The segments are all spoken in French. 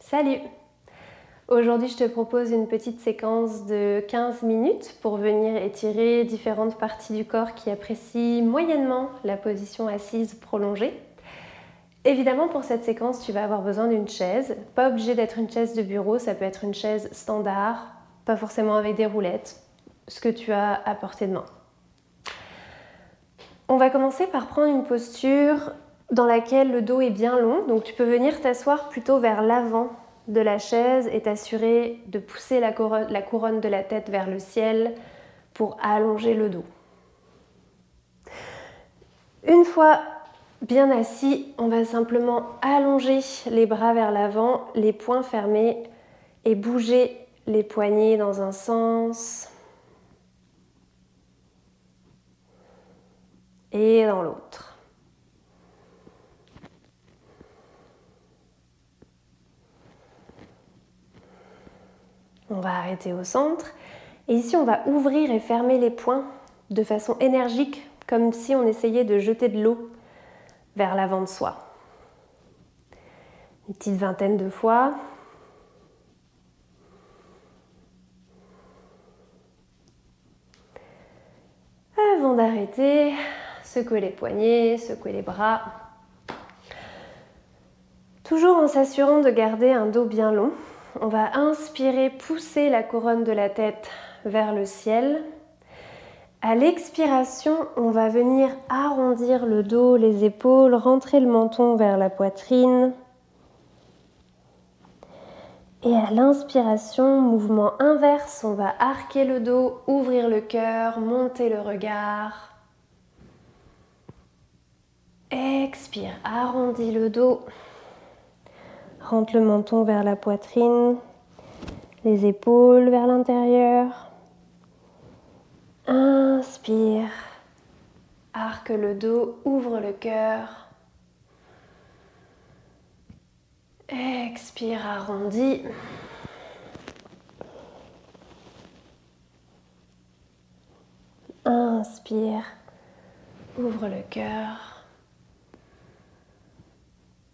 Salut! Aujourd'hui, je te propose une petite séquence de 15 minutes pour venir étirer différentes parties du corps qui apprécient moyennement la position assise prolongée. Évidemment, pour cette séquence, tu vas avoir besoin d'une chaise. Pas obligé d'être une chaise de bureau, ça peut être une chaise standard, pas forcément avec des roulettes, ce que tu as à portée de main. On va commencer par prendre une posture dans laquelle le dos est bien long, donc tu peux venir t'asseoir plutôt vers l'avant de la chaise et t'assurer de pousser la couronne de la tête vers le ciel pour allonger le dos. Une fois bien assis, on va simplement allonger les bras vers l'avant, les poings fermés et bouger les poignets dans un sens et dans l'autre. On va arrêter au centre et ici on va ouvrir et fermer les poings de façon énergique comme si on essayait de jeter de l'eau vers l'avant de soi. Une petite vingtaine de fois. Avant d'arrêter, secouer les poignets, secouer les bras. Toujours en s'assurant de garder un dos bien long. On va inspirer, pousser la couronne de la tête vers le ciel. À l'expiration, on va venir arrondir le dos, les épaules, rentrer le menton vers la poitrine. Et à l'inspiration, mouvement inverse, on va arquer le dos, ouvrir le cœur, monter le regard. Expire, arrondis le dos. Rentre le menton vers la poitrine, les épaules vers l'intérieur. Inspire, arque le dos, ouvre le cœur. Expire, arrondis. Inspire, ouvre le cœur.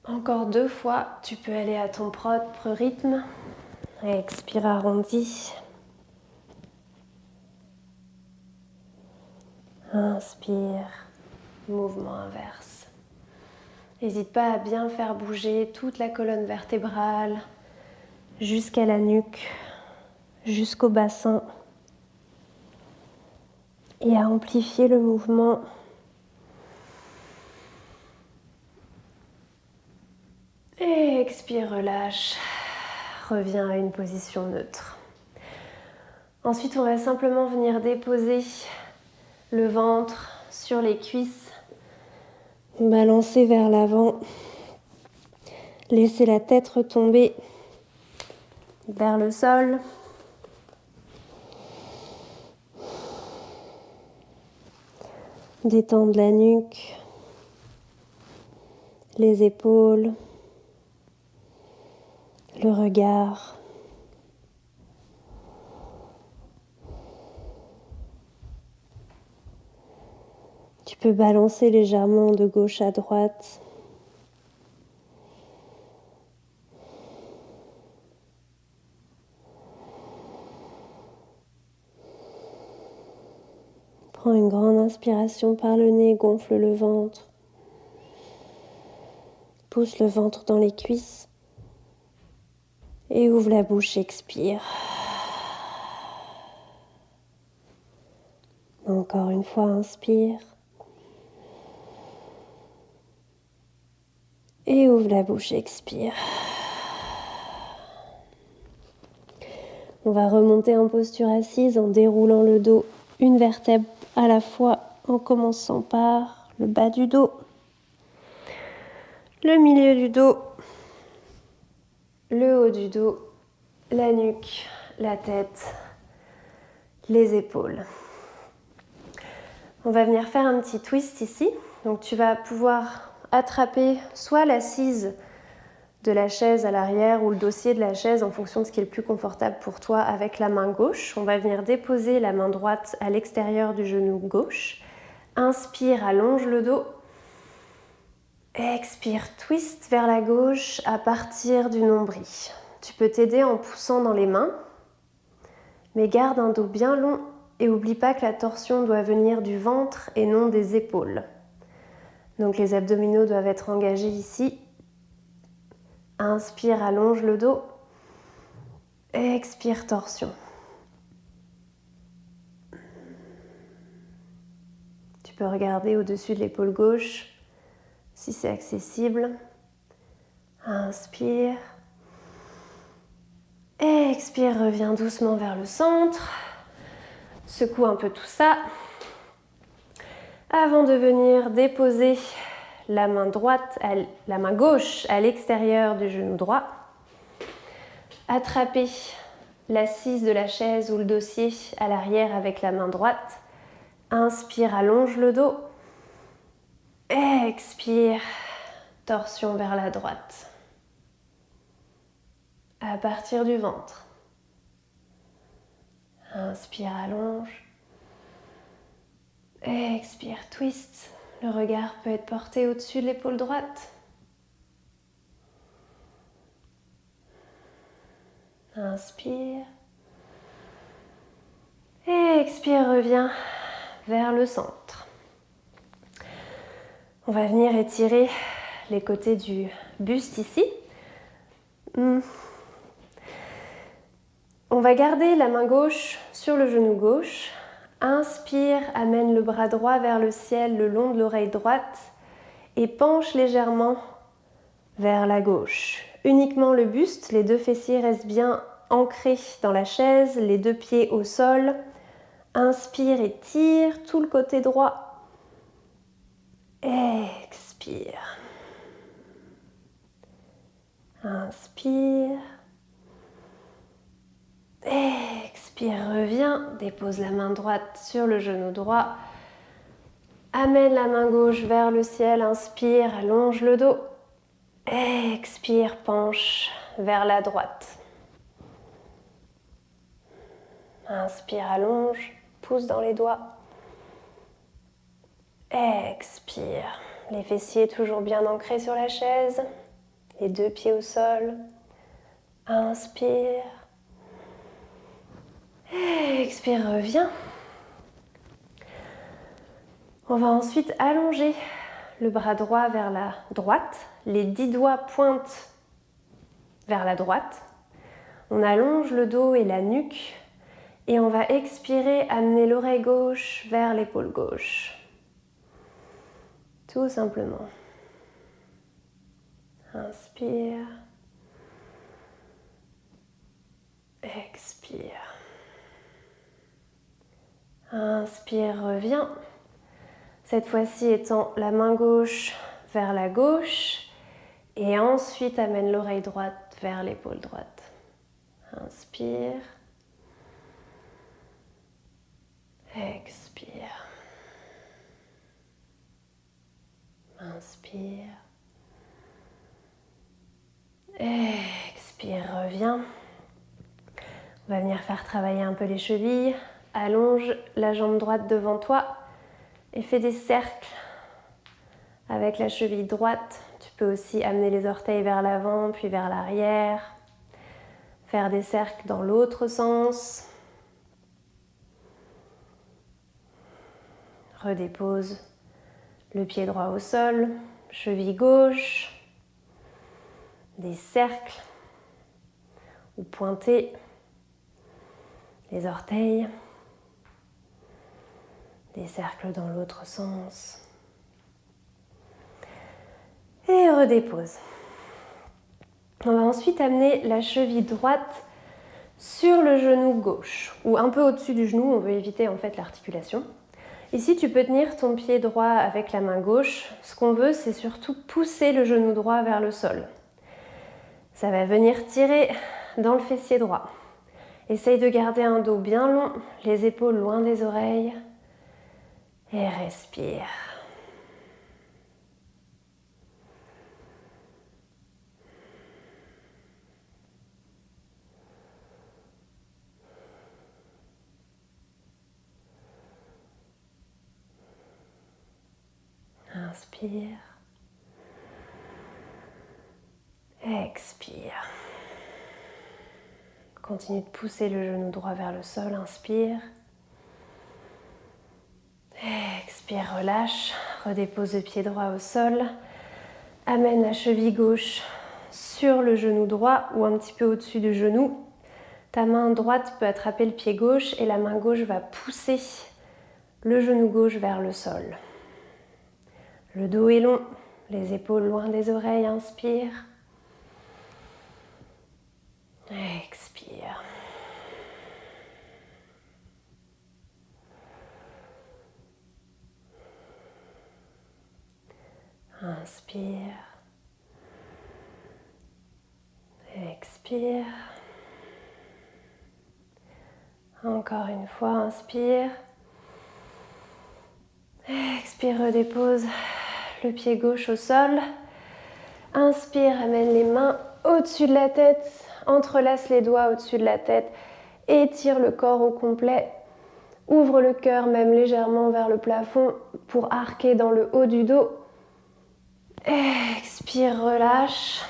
Encore 2 fois, tu peux aller à ton propre rythme. Expire, arrondi. Inspire, mouvement inverse. N'hésite pas à bien faire bouger toute la colonne vertébrale jusqu'à la nuque, jusqu'au bassin et à amplifier le mouvement. Et expire, relâche. Reviens à une position neutre. Ensuite, on va simplement venir déposer le ventre sur les cuisses, balancer vers l'avant, laisser la tête retomber vers le sol. Détendre la nuque, les épaules, le regard. Tu peux balancer légèrement de gauche à droite. Prends une grande inspiration par le nez, gonfle le ventre. Pousse le ventre dans les cuisses. Et ouvre la bouche, expire. Encore une fois, inspire. Et ouvre la bouche, expire. On va remonter en posture assise en déroulant le dos, une vertèbre à la fois, en commençant par le bas du dos, le milieu du dos, le haut du dos, la nuque, la tête, les épaules. On va venir faire un petit twist ici. Donc tu vas pouvoir attraper soit l'assise de la chaise à l'arrière ou le dossier de la chaise en fonction de ce qui est le plus confortable pour toi avec la main gauche. On va venir déposer la main droite à l'extérieur du genou gauche. Inspire, allonge le dos. Expire, twist vers la gauche à partir du nombril. tu peux t'aider en poussant dans les mains, mais garde un dos bien long et n'oublie pas que la torsion doit venir du ventre et non des épaules. Donc les abdominaux doivent être engagés ici. Inspire, allonge le dos. Expire, torsion. Tu peux regarder au-dessus de l'épaule gauche si c'est accessible. Inspire. Expire, reviens doucement vers le centre. Secoue un peu tout ça. Avant de venir déposer la main gauche à l'extérieur du genou droit. Attraper l'assise de la chaise ou le dossier à l'arrière avec la main droite. Inspire, allonge le dos. Expire, torsion vers la droite. À partir du ventre. Inspire, allonge. Expire, twist. Le regard peut être porté au-dessus de l'épaule droite. Inspire. Expire, reviens vers le centre. On va venir étirer les côtés du buste ici. On va garder la main gauche sur le genou gauche. Inspire, amène le bras droit vers le ciel le long de l'oreille droite et penche légèrement vers la gauche. Uniquement le buste, les deux fessiers restent bien ancrés dans la chaise, les deux pieds au sol. Inspire et tire tout le côté droit. Expire. Inspire. Expire, reviens. Dépose la main droite sur le genou droit. Amène la main gauche vers le ciel. Inspire, allonge le dos. Expire, penche vers la droite. Inspire, allonge, pousse dans les doigts. Expire. Les fessiers toujours bien ancrés sur la chaise. Les deux pieds au sol. Inspire. Expire, reviens. On va ensuite allonger le bras droit vers la droite. Les 10 doigts pointent vers la droite. On allonge le dos et la nuque. Et on va expirer, amener l'oreille gauche vers l'épaule gauche. Tout simplement. Inspire. Expire. Inspire, reviens. Cette fois-ci, étends la main gauche vers la gauche. Et ensuite, amène l'oreille droite vers l'épaule droite. Inspire. Expire. Inspire. Expire, reviens. On va venir faire travailler un peu les chevilles. Allonge la jambe droite devant toi et fais des cercles avec la cheville droite. Tu peux aussi amener les orteils vers l'avant puis vers l'arrière. Faire des cercles dans l'autre sens. Redépose le pied droit au sol, cheville gauche, des cercles ou pointés, les orteils, des cercles dans l'autre sens. Et redépose. On va ensuite amener la cheville droite sur le genou gauche ou un peu au-dessus du genou, on veut éviter en fait l'articulation. Ici, tu peux tenir ton pied droit avec la main gauche. Ce qu'on veut, c'est surtout pousser le genou droit vers le sol. Ça va venir tirer dans le fessier droit. Essaye de garder un dos bien long, les épaules loin des oreilles. Et respire. Inspire. Expire. Continue de pousser le genou droit vers le sol, inspire. Expire, relâche, redépose le pied droit au sol. Amène la cheville gauche sur le genou droit ou un petit peu au-dessus du genou. Ta main droite peut attraper le pied gauche et la main gauche va pousser le genou gauche vers le sol. Le dos est long, les épaules loin des oreilles, inspire. Expire. Inspire. Expire. Encore une fois, inspire. Expire, redépose le pied gauche au sol. Inspire, amène les mains au-dessus de la tête, entrelace les doigts au-dessus de la tête, étire le corps au complet, ouvre le cœur même légèrement vers le plafond pour arquer dans le haut du dos. Expire, relâche.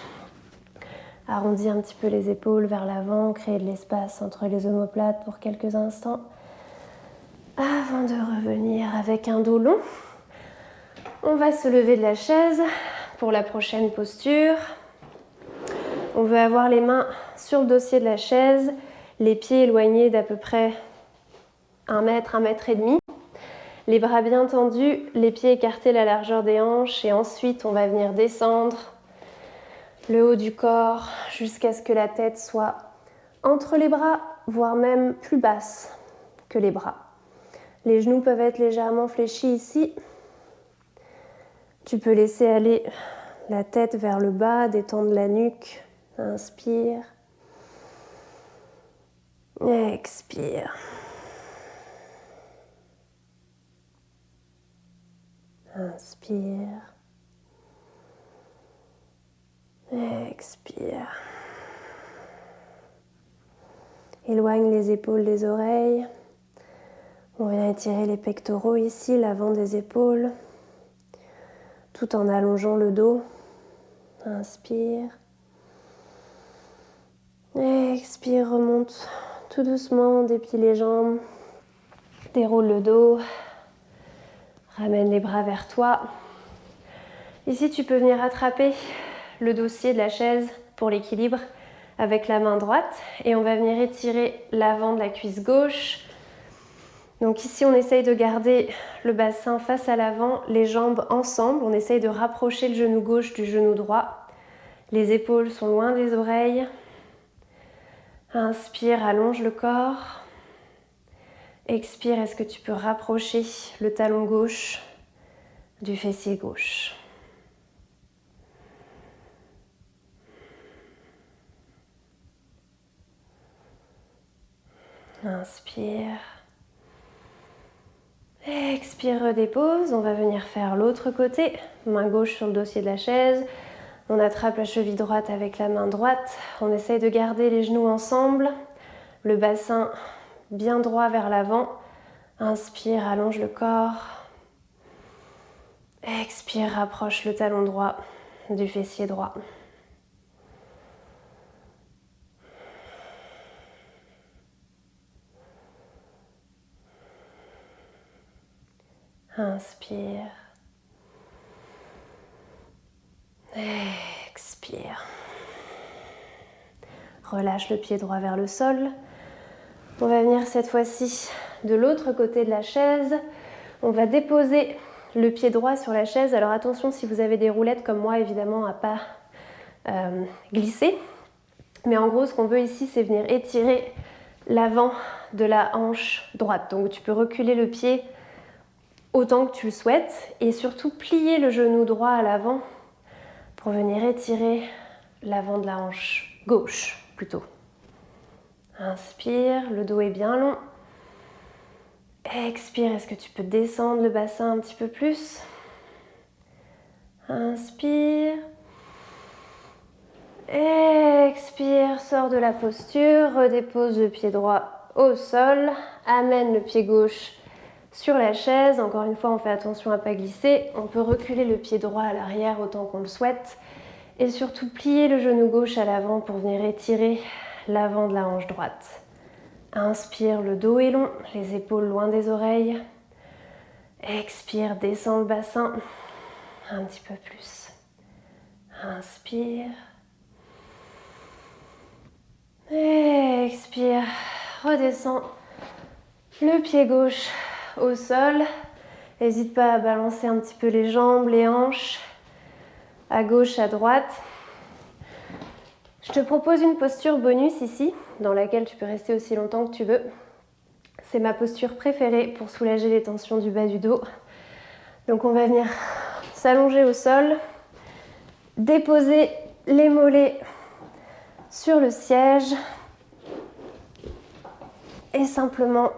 Arrondis un petit peu les épaules vers l'avant, crée de l'espace entre les omoplates pour quelques instants avant de revenir avec un dos long. On va se lever de la chaise pour la prochaine posture. On veut avoir les mains sur le dossier de la chaise, les pieds éloignés d'à peu près 1 mètre, 1 mètre et demi. Les bras bien tendus, les pieds écartés à la largeur des hanches et ensuite on va venir descendre le haut du corps jusqu'à ce que la tête soit entre les bras, voire même plus basse que les bras. Les genoux peuvent être légèrement fléchis ici. Tu peux laisser aller la tête vers le bas, détendre la nuque. Inspire. Expire. Inspire. Expire. Éloigne les épaules des oreilles. On vient étirer les pectoraux ici, l'avant des épaules, tout en allongeant le dos. Inspire. Expire, remonte tout doucement, déplie les jambes, déroule le dos, ramène les bras vers toi. Ici, tu peux venir attraper le dossier de la chaise pour l'équilibre avec la main droite et on va venir étirer l'avant de la cuisse gauche. Donc ici, on essaye de garder le bassin face à l'avant, les jambes ensemble. On essaye de rapprocher le genou gauche du genou droit. Les épaules sont loin des oreilles. Inspire, allonge le corps. Expire, est-ce que tu peux rapprocher le talon gauche du fessier gauche? Inspire. Expire, redépose. On va venir faire l'autre côté. Main gauche sur le dossier de la chaise. On attrape la cheville droite avec la main droite. On essaye de garder les genoux ensemble. Le bassin bien droit vers l'avant. Inspire, allonge le corps. Expire, rapproche le talon droit du fessier droit. Inspire. Expire. Relâche le pied droit vers le sol. On va venir cette fois-ci de l'autre côté de la chaise. On va déposer le pied droit sur la chaise. Alors attention, si vous avez des roulettes comme moi, évidemment, à pas glisser. Mais en gros, ce qu'on veut ici, c'est venir étirer l'avant de la hanche droite. Donc tu peux reculer le pied autant que tu le souhaites et surtout plier le genou droit à l'avant pour venir étirer l'avant de la hanche gauche plutôt. Inspire, le dos est bien long. Expire, est-ce que tu peux descendre le bassin un petit peu plus? Inspire. Expire, sors de la posture, redépose le pied droit au sol, amène le pied gauche sur la chaise. Encore une fois, on fait attention à ne pas glisser. On peut reculer le pied droit à l'arrière autant qu'on le souhaite. Et surtout plier le genou gauche à l'avant pour venir étirer l'avant de la hanche droite. Inspire, le dos est long, les épaules loin des oreilles. Expire, descends le bassin. Un petit peu plus. Inspire. Expire, redescends le pied gauche au sol. N'hésite pas à balancer un petit peu les jambes, les hanches, à gauche, à droite. Je te propose une posture bonus ici, dans laquelle tu peux rester aussi longtemps que tu veux. C'est ma posture préférée pour soulager les tensions du bas du dos. Donc on va venir s'allonger au sol, déposer les mollets sur le siège et simplement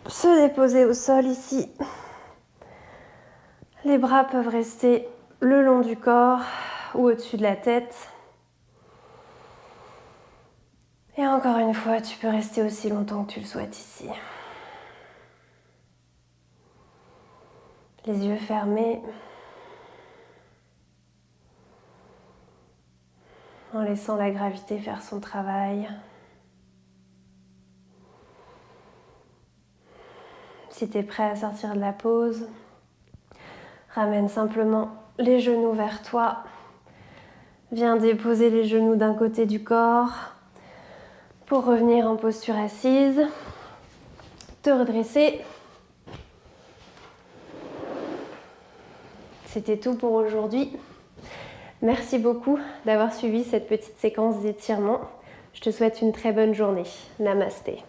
se déposer au sol ici. Les bras peuvent rester le long du corps ou au-dessus de la tête. Et encore une fois, tu peux rester aussi longtemps que tu le souhaites ici. Les yeux fermés. En laissant la gravité faire son travail. Si tu es prêt à sortir de la pause, ramène simplement les genoux vers toi. Viens déposer les genoux d'un côté du corps pour revenir en posture assise. Te redresser. C'était tout pour aujourd'hui. Merci beaucoup d'avoir suivi cette petite séquence d'étirement. Je te souhaite une très bonne journée. Namasté.